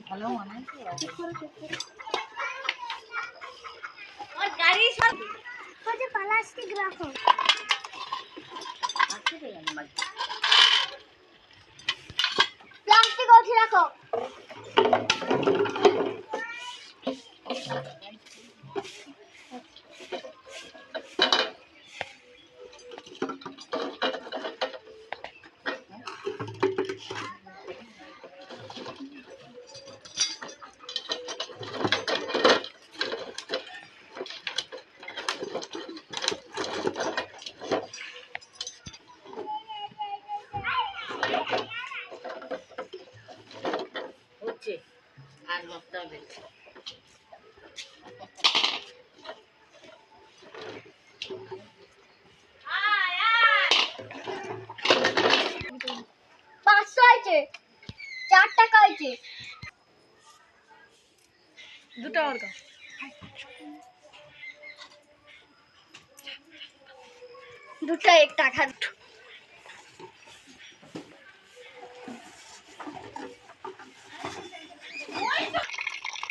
ভালো মনে হয় और गाड़ी सब मुझे प्लास्टिक रखो प्लास्टिक उठी रखो আর মশলা বেশি पाँच হয়েছে 4 টাকা হয়েছে দুটো আর দাও দুটো 1 টাকা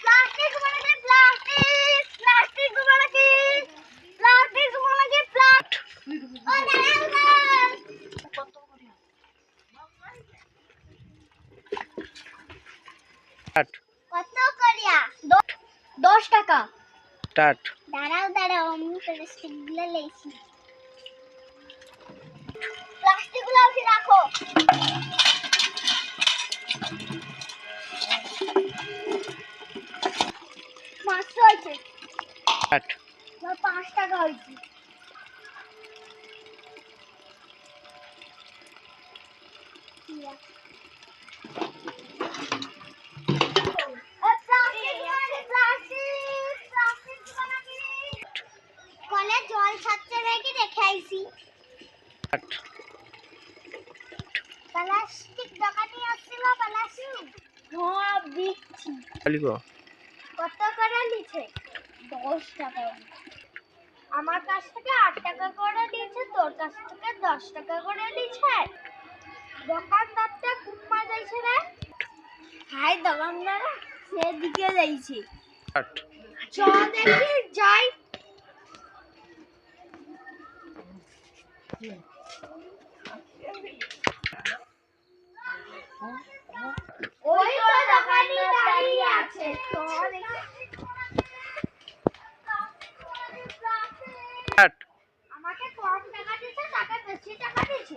प्लास्टिक वाला के प्लास्टिक प्लास्टिक वाला के प्लाट ओ दादा টাট কত করিয়া 10 টাকা টাট দাঁড়াও আমি প্লাস্টিক গুলো লেইছি প্লাস্টিক গুলো উঠে রাখো মাছ হয়েছে টাট 5 টাকা হয়েছে কলে জল ছাড়ছে নাকি দেখে আইছি টাট প্লাস্টিক দোকানে আসছিল প্লাস্টিক সব দিচ্ছি আলিগো কত করে নিছে 10 টাকা আমার কাছ থেকে 8 টাকা করে নিয়েছে তোর কাছ থেকে 10 টাকা করে নিয়েছে দোকানদারটা কুম্মা যাইছে রে হাই দোকানদার সেদিকে যাইছে টাট চ দেখি যাই ওই তো দোকানি দাঁড়িয়ে আছে টাট আমাকে কম টাকা দিয়েছে তাকে বেশি টাকা দিয়েছে